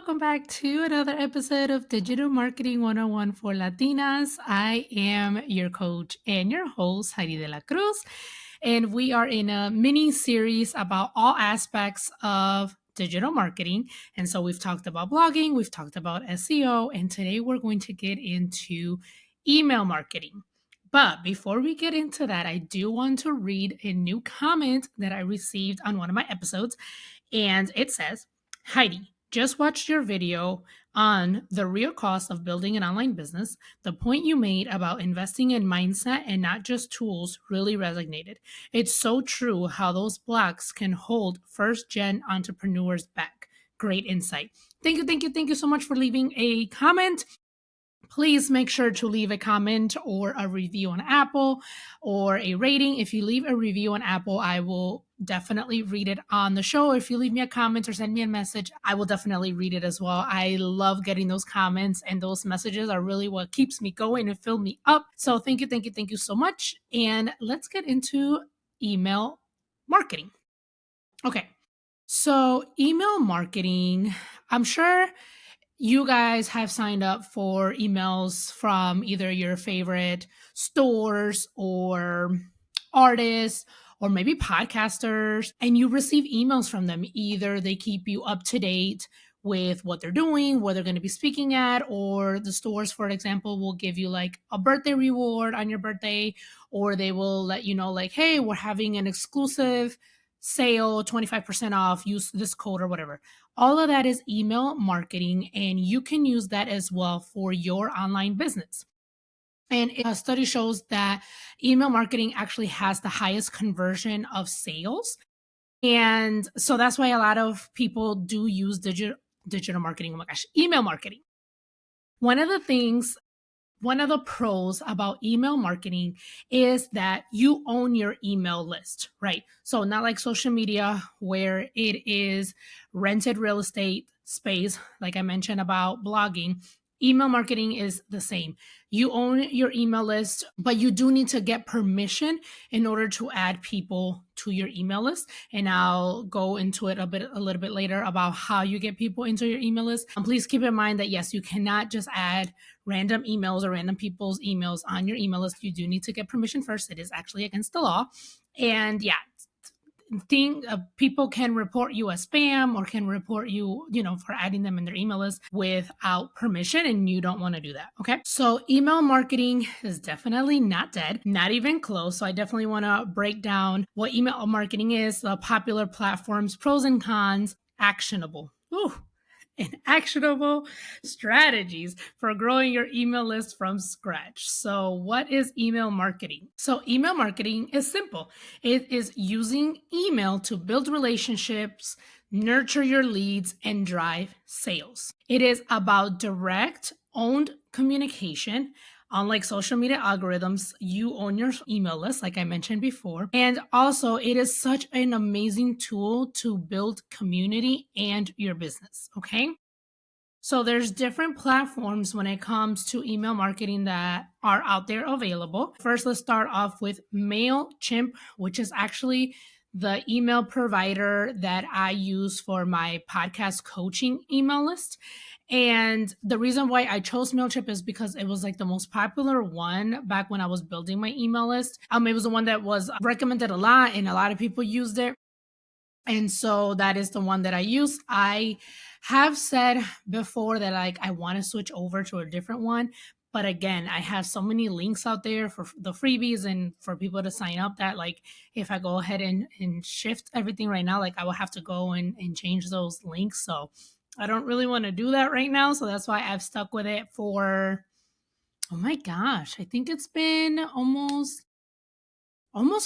welcome back to another episode of Digital Marketing 101 for Latinas. I am your coach and your host, Heidy de la Cruz, and we are in a mini series about all aspects of digital marketing. And so we've talked about blogging, we've talked about SEO, and today we're going to get into email marketing. But before we get into that, I do want to read a new comment that I received on one of my episodes. And it says, Heidi, just watched your video on the real cost of building an online business. The point you made about investing in mindset and not just tools really resonated. It's so true how those blocks can hold first gen entrepreneurs back. Great insight. Thank you so much for leaving a comment. Please make sure to leave a comment or a review on Apple or a rating. If you leave a review on Apple, I will definitely read it on the show. If you leave me a comment or send me a message, I will definitely read it as well. I love getting those comments, and those messages are really what keeps me going and fill me up. So thank you so much. And let's get into email marketing. Okay. So email marketing, I'm sure you guys have signed up for emails from either your favorite stores or artists or maybe podcasters, and you receive emails from them. Either they keep you up to date with what they're doing, where they're going to be speaking at, or the stores, for example, will give you like a birthday reward on your birthday, or they will let you know, like, hey, we're having an exclusive sale, 25% off, use this code or whatever. All of that is email marketing, and you can use that as well for your online business. And a study shows that email marketing actually has the highest conversion of sales. And so that's why a lot of people do use digital marketing. Oh my gosh, email marketing. One of the things One of the pros about email marketing is that you own your email list, right? So, not like social media where it is rented real estate space, like I mentioned about blogging. Email marketing is the same. You own your email list, but you do need to get permission in order to add people to your email list. And I'll go into it a little bit later about how you get people into your email list. Please keep in mind that yes, you cannot just add random emails or random people's emails on your email list. You do need to get permission first. It is actually against the law. And yeah, people can report you as spam or can report you, for adding them in their email list without permission, and you don't want to do that. Okay. So email marketing is definitely not dead, not even close. So I definitely want to break down what email marketing is, the popular platforms, pros and cons, actionable. Ooh, and actionable strategies for growing your email list from scratch. So, what is email marketing? So, email marketing is simple. It is using email to build relationships, nurture your leads, and drive sales. It is about direct, owned communication. Unlike social media algorithms, you own your email list, like I mentioned before. And also, it is such an amazing tool to build community and your business. Okay. So there's different platforms when it comes to email marketing that are out there available. First, let's start off with MailChimp, which is actually the email provider that I use for my podcast coaching email list. And the reason why I chose MailChimp is because it was like the most popular one back when I was building my email list. It was the one that was recommended a lot and a lot of people used it. And so that is the one that I use. I have said before that like I want to switch over to a different one. But again, I have so many links out there for the freebies and for people to sign up that like if I go ahead and shift everything right now, like I will have to go and change those links. So I don't really want to do that right now. So that's why I've stuck with it for, oh my gosh, I think it's been almost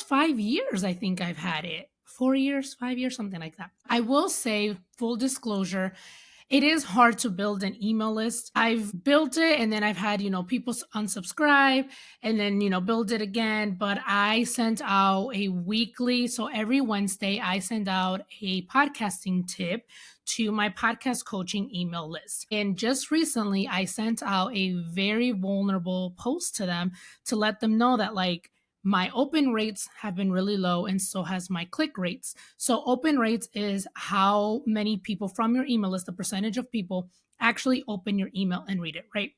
5 years. I think I've had it 4 years, 5 years, something like that. I will say, full disclosure, it is hard to build an email list. I've built it and then I've had, people unsubscribe and then, build it again. But I sent out a weekly, so every Wednesday, I send out a podcasting tip to my podcast coaching email list. And just recently, I sent out a very vulnerable post to them to let them know that, like, my open rates have been really low, and so has my click rates. So open rates is how many people from your email list, the percentage of people actually open your email and read it, right?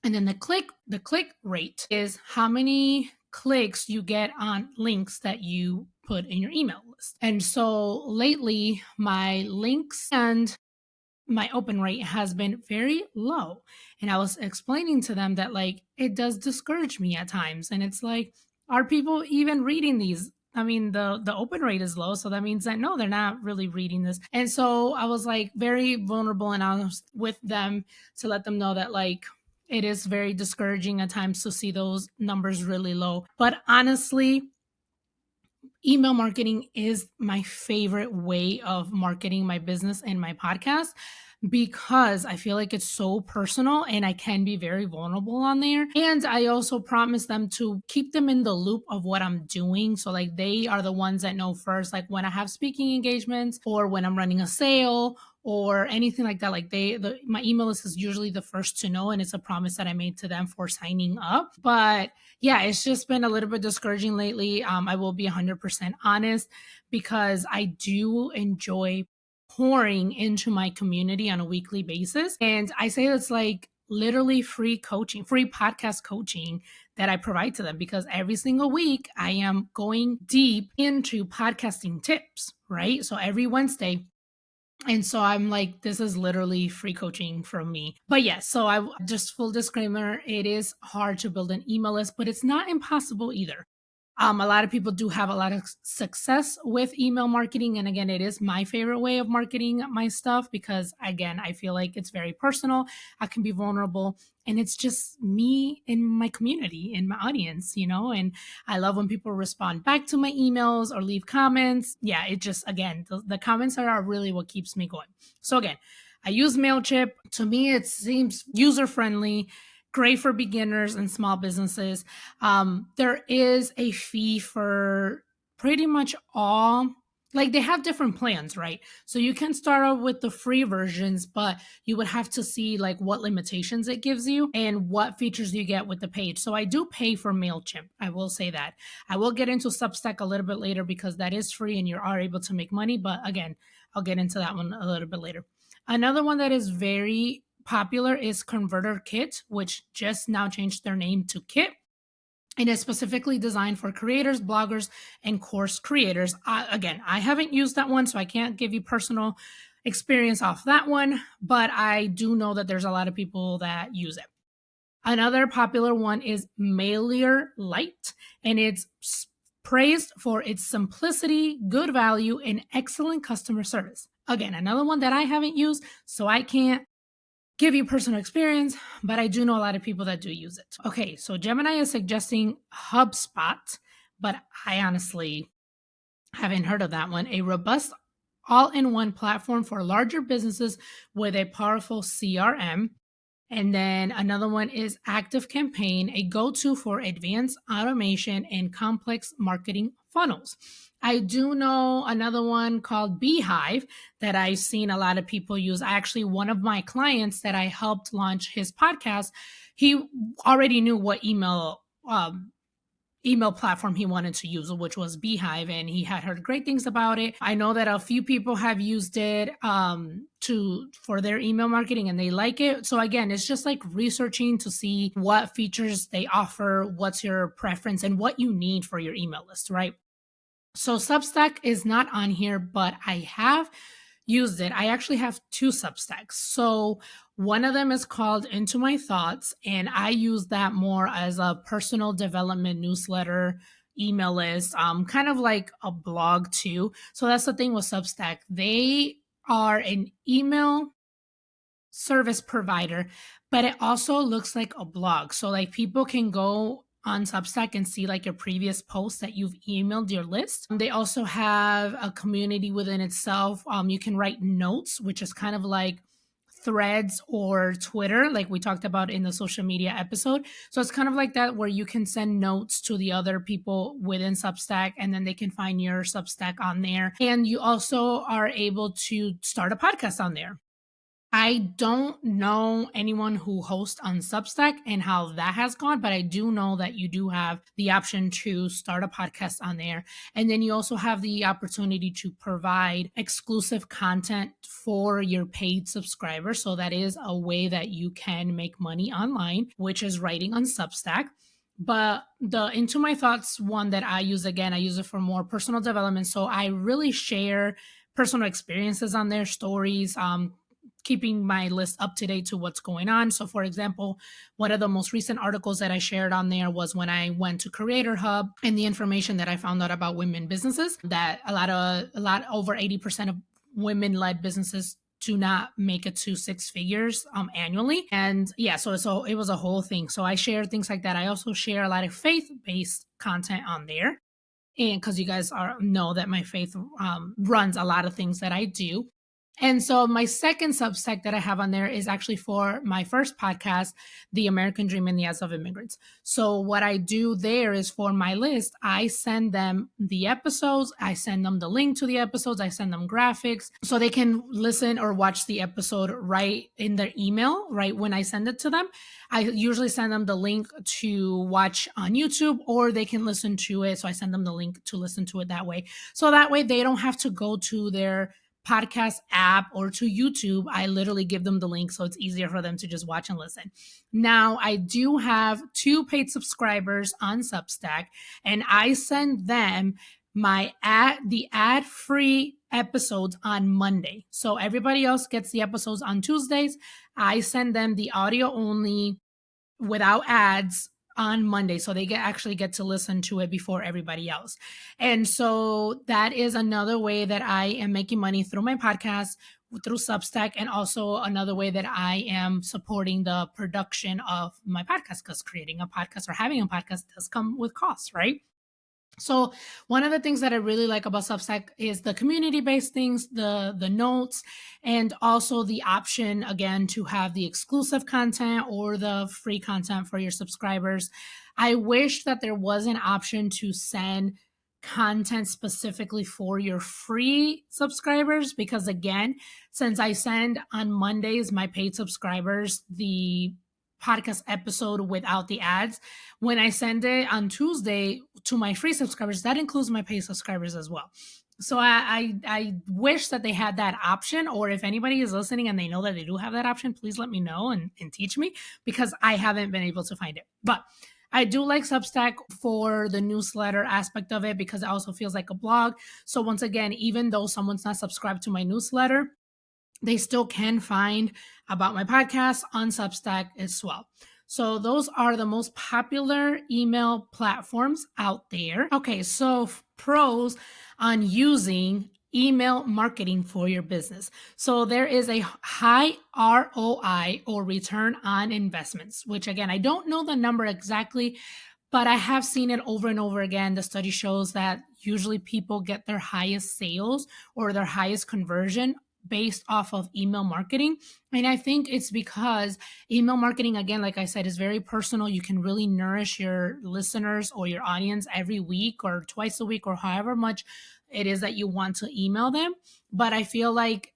And then the click rate is how many clicks you get on links that you put in your email list. And so lately my links and my open rate has been very low. And I was explaining to them that like it does discourage me at times. And it's like, are people even reading these? I mean, the open rate is low, so that means that no, they're not really reading this. And so I was like very vulnerable and honest with them to let them know that like it is very discouraging at times to see those numbers really low. But honestly, email marketing is my favorite way of marketing my business and my podcast because I feel like it's so personal and I can be very vulnerable on there. And I also promise them to keep them in the loop of what I'm doing. So, like, they are the ones that know first, like when I have speaking engagements or when I'm running a sale or anything like that. Like, my email list is usually the first to know. And it's a promise that I made to them for signing up. But yeah, it's just been a little bit discouraging lately. I will be 100% honest because I do enjoy pouring into my community on a weekly basis. And I say it's like literally free coaching, free podcast coaching that I provide to them because every single week I am going deep into podcasting tips, right? So every Wednesday, and so I'm like, this is literally free coaching from me. But yes, so I just full disclaimer, it is hard to build an email list, but it's not impossible either. A lot of people do have a lot of success with email marketing. And again, it is my favorite way of marketing my stuff because, again, I feel like it's very personal. I can be vulnerable. And it's just me and my community and my audience, And I love when people respond back to my emails or leave comments. Yeah, it just, again, the comments are really what keeps me going. So, again, I use MailChimp. To me, it seems user friendly, great for beginners and small businesses. There is a fee for pretty much all, like they have different plans, right? So you can start out with the free versions, but you would have to see like what limitations it gives you and what features you get with the page. So I do pay for MailChimp. I will say that. I will get into Substack a little bit later because that is free and you are able to make money. But again, I'll get into that one a little bit later. Another one that is very popular is Converter Kit, which just now changed their name to Kit. And it's specifically designed for creators, bloggers, and course creators. Again, I haven't used that one, so I can't give you personal experience off that one, but I do know that there's a lot of people that use it. Another popular one is Mailer Lite, and it's praised for its simplicity, good value, and excellent customer service. Again, another one that I haven't used, so I can't give you personal experience, but I do know a lot of people that do use it. Okay, so Gemini is suggesting HubSpot, but I honestly haven't heard of that one. A robust all in one platform for larger businesses with a powerful CRM. And then another one is Active Campaign, a go to for advanced automation and complex marketing funnels. I do know another one called Beehive that I've seen a lot of people use. Actually, one of my clients that I helped launch his podcast, he already knew what email platform he wanted to use, which was Beehive, and he had heard great things about it. I know that a few people have used it for their email marketing and they like it. So again, it's just like researching to see what features they offer, what's your preference, and what you need for your email list, right? So Substack is not on here, but I have used it. I actually have two Substacks. So one of them is called Into My Thoughts, and I use that more as a personal development newsletter email list, kind of like a blog too. So that's the thing with Substack. They are an email service provider, but it also looks like a blog. So like people can go on Substack and see like your previous posts that you've emailed your list. They also have a community within itself. You can write notes, which is kind of like threads or Twitter, like we talked about in the social media episode. So it's kind of like that where you can send notes to the other people within Substack and then they can find your Substack on there. And you also are able to start a podcast on there. I don't know anyone who hosts on Substack and how that has gone, but I do know that you do have the option to start a podcast on there. And then you also have the opportunity to provide exclusive content for your paid subscribers. So that is a way that you can make money online, which is writing on Substack. But the Into My Thoughts one that I use, again, I use it for more personal development. So I really share personal experiences on their stories, keeping my list up to date to what's going on. So, for example, one of the most recent articles that I shared on there was when I went to Creator Hub and the information that I found out about women businesses, that a lot over 80% of women led businesses do not make it to six figures annually. And yeah, so it was a whole thing. So I share things like that. I also share a lot of faith based content on there, and because you guys know that my faith runs a lot of things that I do. And so my second subsect that I have on there is actually for my first podcast, The American Dream in the Eyes of Immigrants. So what I do there is for my list, I send them the episodes, I send them the link to the episodes, I send them graphics so they can listen or watch the episode right in their email, right when I send it to them. I usually send them the link to watch on YouTube, or they can listen to it. So I send them the link to listen to it that way. So that way they don't have to go to their podcast app or to YouTube. I literally give them the link so it's easier for them to just watch and listen. Now, I do have 2 paid subscribers on Substack, and I send them the ad-free episodes on Monday. So everybody else gets the episodes on Tuesdays. I send them the audio only without ads on Monday. So they actually get to listen to it before everybody else. And so that is another way that I am making money through my podcast, through Substack, and also another way that I am supporting the production of my podcast, because creating a podcast or having a podcast does come with costs, right? So one of the things that I really like about Substack is the community-based things, the notes, and also the option again to have the exclusive content or the free content for your subscribers. I wish that there was an option to send content specifically for your free subscribers, because again, since I send on Mondays my paid subscribers the podcast episode without the ads, when I send it on Tuesday to my free subscribers, that includes my paid subscribers as well. So I wish that they had that option, or if anybody is listening and they know that they do have that option, please let me know and teach me, because I haven't been able to find it. But I do like Substack for the newsletter aspect of it, because it also feels like a blog. So once again, even though someone's not subscribed to my newsletter, they still can find about my podcast on Substack as well. So those are the most popular email platforms out there. Okay, so pros on using email marketing for your business. So there is a high ROI, or return on investments, which again, I don't know the number exactly, but I have seen it over and over again. The study shows that usually people get their highest sales or their highest conversion based off of email marketing. And I think it's because email marketing, again, like I said, is very personal. You can really nourish your listeners or your audience every week or twice a week or however much it is that you want to email them. But I feel like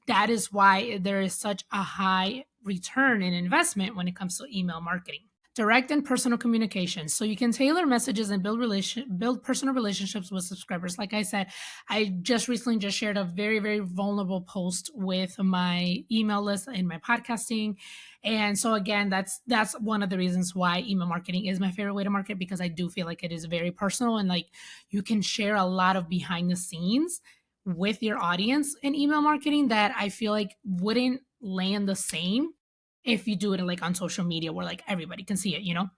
that is why there is such a high return in investment when it comes to email marketing. Direct and personal communication. So you can tailor messages and build personal relationships with subscribers. Like I said, I just recently just shared a very, very vulnerable post with my email list in my podcasting. And so again, that's one of the reasons why email marketing is my favorite way to market, because I do feel like it is very personal, and like you can share a lot of behind the scenes with your audience in email marketing that I feel like wouldn't land the same if you do it like on social media where like everybody can see it, you know?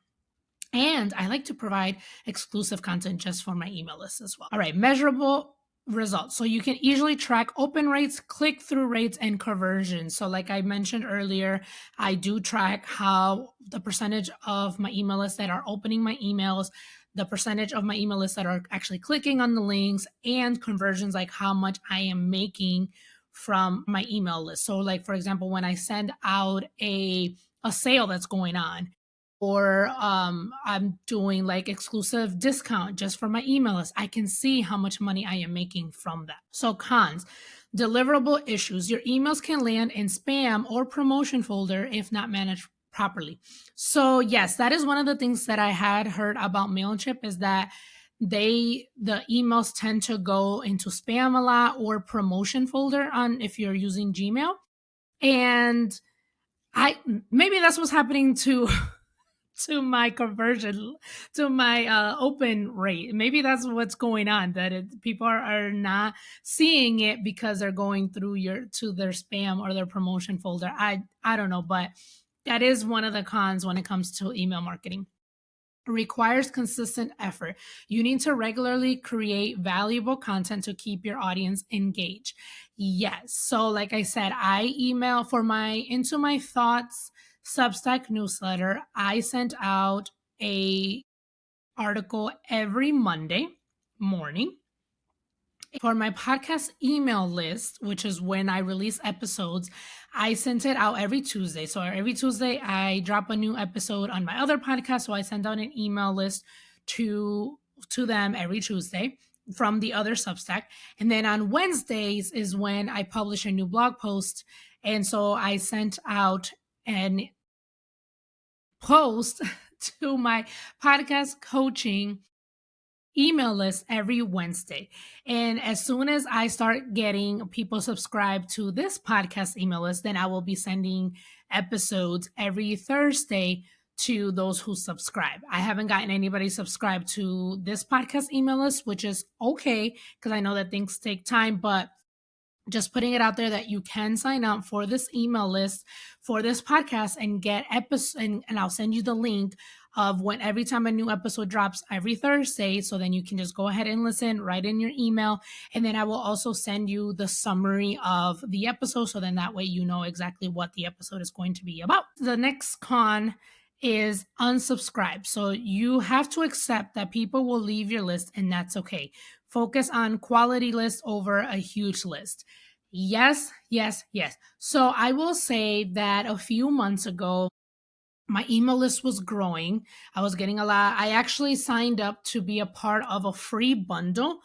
And I like to provide exclusive content just for my email list as well. All right, measurable results. So you can easily track open rates, click through rates, and conversions. So, like I mentioned earlier, I do track how the percentage of my email lists that are opening my emails, the percentage of my email lists that are actually clicking on the links, and conversions, like how much I am making from my email list. So, like for example, when I send out a sale that's going on, or I'm doing like exclusive discount just for my email list, I can see how much money I am making from that. So cons. Deliverable issues. Your emails can land in spam or promotion folder if not managed properly. So yes, that is one of the things that I had heard about MailChimp is that the emails tend to go into spam a lot or promotion folder on if you're using Gmail. And I maybe that's what's happening to to my conversion to my open rate. Maybe that's what's going on, that people are not seeing it because they're going through your to their spam or their promotion folder. I don't know, but that is one of the cons when it comes to email marketing. Requires consistent effort. You need to regularly create valuable content to keep your audience engaged. Yes. So, like I said, I email for my Into My Thoughts Substack newsletter. I sent out a article every Monday morning. For my podcast email list, which is when I release episodes, I sent it out every Tuesday. So every Tuesday, I drop a new episode on my other podcast. So I send out an email list to to them every Tuesday from the other Substack. And then on Wednesdays is when I publish a new blog post. And so I sent out an post to my podcast coaching email list every Wednesday. And as soon as I start getting people subscribed to this podcast email list, then I will be sending episodes every Thursday to those who subscribe. I haven't gotten anybody subscribed to this podcast email list, which is okay because I know that things take time, but just putting it out there that you can sign up for this email list for this podcast and get episode and I'll send you the link of when every time a new episode drops every Thursday, so then you can just go ahead and listen right in your email, and then I will also send you the summary of the episode, so then that way you know exactly what the episode is going to be about. The next con is unsubscribe. So you have to accept that people will leave your list, and that's okay. Focus on quality list over a huge list. Yes, yes, yes. So I will say that a few months ago, my email list was growing. I was getting a lot. I actually signed up to be a part of a free bundle,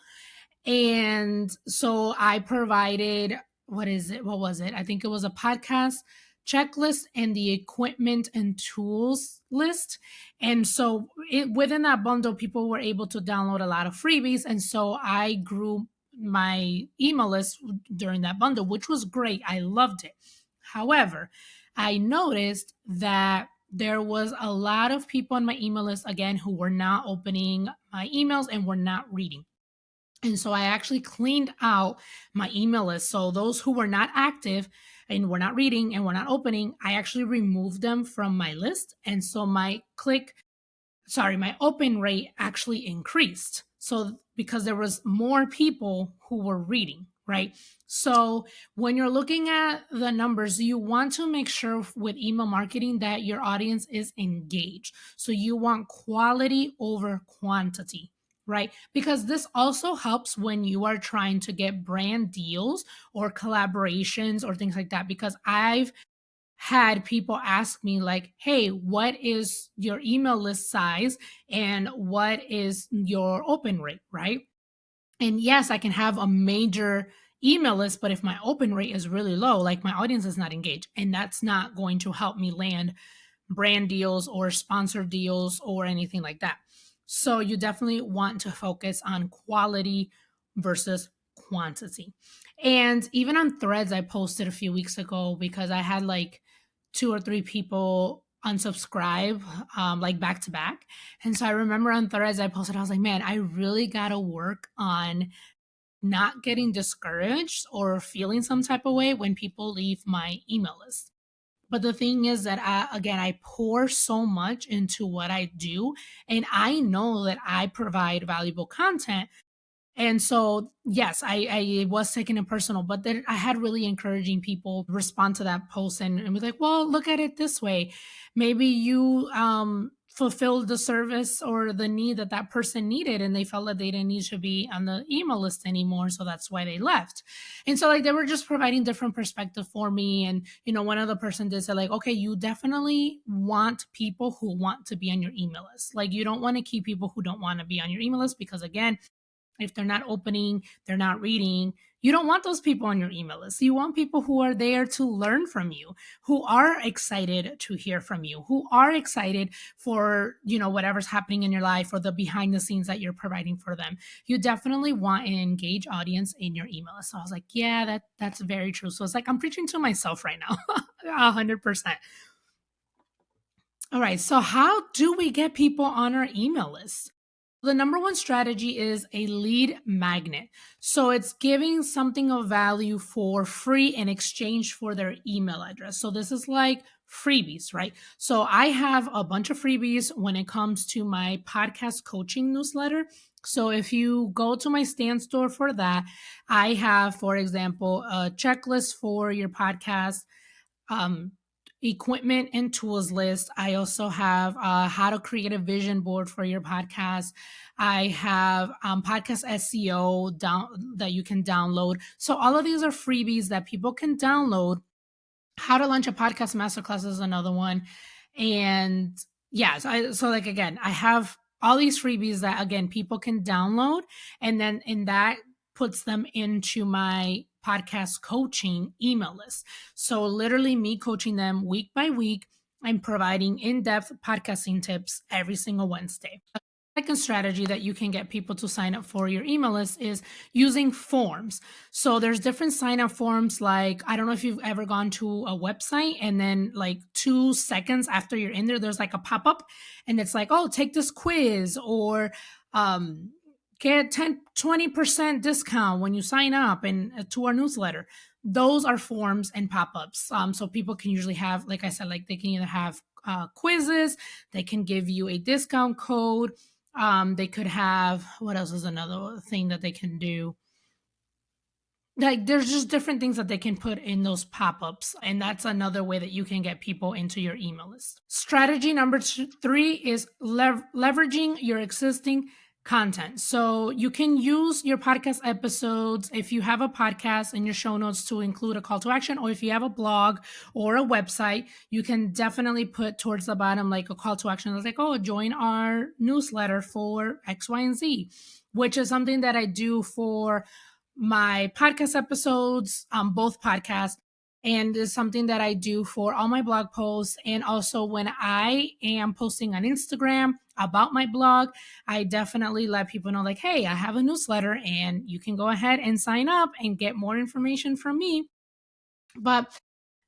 and so I provided, what is it? What was it? I think it was a podcast checklist and the equipment and tools list. And so within that bundle, people were able to download a lot of freebies. And so I grew my email list during that bundle, which was great. I loved it. However, I noticed that there was a lot of people on my email list, again, who were not opening my emails and were not reading. And so I actually cleaned out my email list. So those who were not active and were not reading and were not opening, I actually removed them from my list. And so my open rate actually increased. So because there was more people who were reading, right? So when you're looking at the numbers, you want to make sure with email marketing that your audience is engaged. So you want quality over quantity, right? Because this also helps when you are trying to get brand deals or collaborations or things like that. Because I've had people ask me like, hey, what is your email list size and what is your open rate, right? And yes, I can have a major email list, but if my open rate is really low, like my audience is not engaged, and that's not going to help me land brand deals or sponsored deals or anything like that. So you definitely want to focus on quality versus quantity. And even on threads, I posted a few weeks ago because I had like two or three people unsubscribe like back to back. And so I remember on threads I posted, I was like, man, I really got to work on not getting discouraged or feeling some type of way when people leave my email list. But the thing is that I pour so much into what I do, and I know that I provide valuable content. And so, yes, I was taking it personal, but then I had really encouraging people respond to that post and be like, well, look at it this way. Maybe you fulfilled the service or the need that that person needed, and they felt that they didn't need to be on the email list anymore. So that's why they left. And so, like, they were just providing different perspective for me. And, one other person did say, like, okay, you definitely want people who want to be on your email list. Like, you don't want to keep people who don't want to be on your email list because, again, if they're not opening, they're not reading, You don't want those people on your email list. You want people who are there to learn from you, who are excited to hear from you, who are excited for, whatever's happening in your life or the behind the scenes that you're providing for them. You definitely want an engaged audience in your email list. So I was like, yeah, that's very true. So it's like I'm preaching to myself right now. 100%. All right. So how do we get people on our email list? The number one strategy is a lead magnet. So it's giving something of value for free in exchange for their email address. So this is like freebies, right? So I have a bunch of freebies when it comes to my podcast coaching newsletter. So if you go to my stand store for that, I have, for example, a checklist for your podcast, um, equipment and tools list. I also have how to create a vision board for your podcast. I have podcast SEO down that you can download. So all of these are freebies that people can download. How to launch a podcast masterclass is another one. And yeah, so like again, I have all these freebies that again people can download, and then in that puts them into my podcast coaching email list. So literally me coaching them week by week. I'm providing in-depth podcasting tips every single Wednesday. Second strategy that you can get people to sign up for your email list is using forms. So there's different sign up forms. Like, I don't know if you've ever gone to a website and then like 2 seconds after you're in there, there's like a pop up and it's like, oh, take this quiz, or um, get 20% discount when you sign up and to our newsletter. Those are forms and pop ups. So people can usually have, like I said, like they can either have quizzes, they can give you a discount code, they could have, what else is another thing that they can do? Like there's just different things that they can put in those pop-ups, and that's another way that you can get people into your email list. Strategy number three is leveraging your existing content. So you can use your podcast episodes if you have a podcast in your show notes to include a call to action, or if you have a blog or a website, you can definitely put towards the bottom like a call to action that's like, oh, join our newsletter for X, Y, and Z, which is something that I do for my podcast episodes, both podcasts, and is something that I do for all my blog posts. And also when I am posting on Instagram about my blog, I definitely let people know like, hey, I have a newsletter and you can go ahead and sign up and get more information from me. But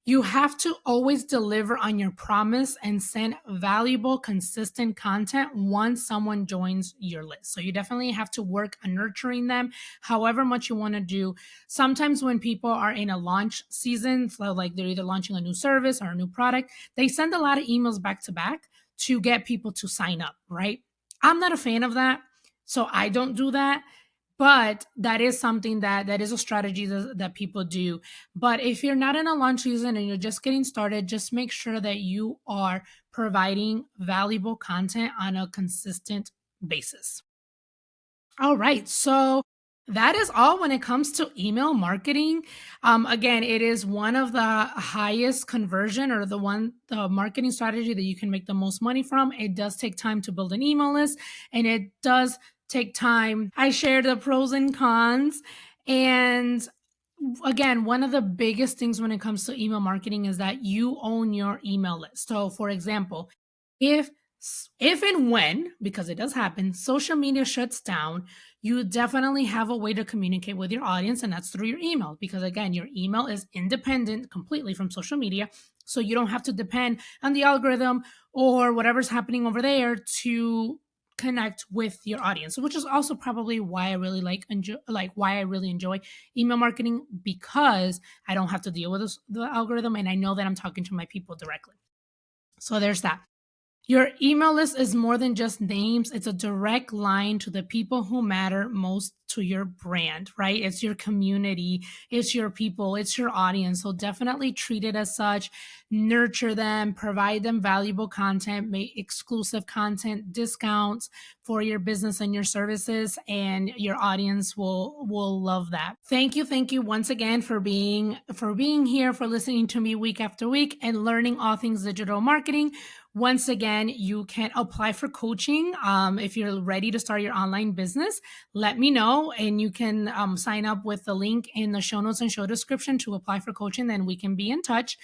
you have to always deliver on your promise and send valuable, consistent content once someone joins your list. So you definitely have to work on nurturing them, however much you want to do. Sometimes when people are in a launch season, so like they're either launching a new service or a new product, they send a lot of emails back to back to get people to sign up, right? I'm not a fan of that. So I don't do that. But that is something that is a strategy that people do. But if you're not in a launch season and you're just getting started, just make sure that you are providing valuable content on a consistent basis. All right. So that is all when it comes to email marketing. Again, it is one of the highest conversion, or the marketing strategy that you can make the most money from. It does take time to build an email list, and it does take time. I share the pros and cons. And again, one of the biggest things when it comes to email marketing is that you own your email list. So, for example, if if and when, because it does happen, social media shuts down, you definitely have a way to communicate with your audience, and that's through your email. Because again, your email is independent completely from social media. So you don't have to depend on the algorithm or whatever's happening over there to connect with your audience, which is also probably why I really why I really enjoy email marketing, because I don't have to deal with the algorithm, and I know that I'm talking to my people directly. So there's that. Your email list is more than just names. It's a direct line to the people who matter most to your brand, right? It's your community, it's your people, it's your audience. So definitely treat it as such. Nurture them, provide them valuable content, make exclusive content, discounts for your business and your services, and your audience will love that. Thank you once again for being here, for listening to me week after week and learning all things digital marketing. Once again, you can apply for coaching. If you're ready to start your online business, let me know, and you can sign up with the link in the show notes and show description to apply for coaching. Then we can be in touch.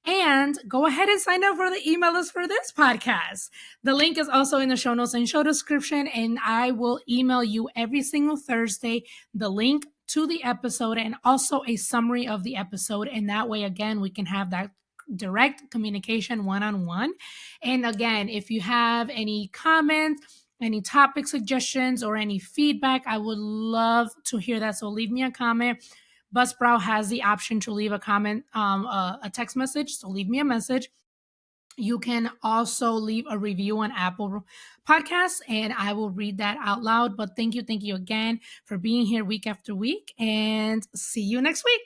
And go ahead and sign up for the email list for this podcast. The link is also in the show notes and show description, and I will email you every single Thursday the link to the episode and also a summary of the episode. And that way, again, we can have that direct communication one-on-one. And again, if you have any comments, any topic suggestions, or any feedback, I would love to hear that. So leave me a comment. Buzzsprout has the option to leave a comment, a text message. So leave me a message. You can also leave a review on Apple Podcasts, and I will read that out loud. But thank you again for being here week after week, and see you next week.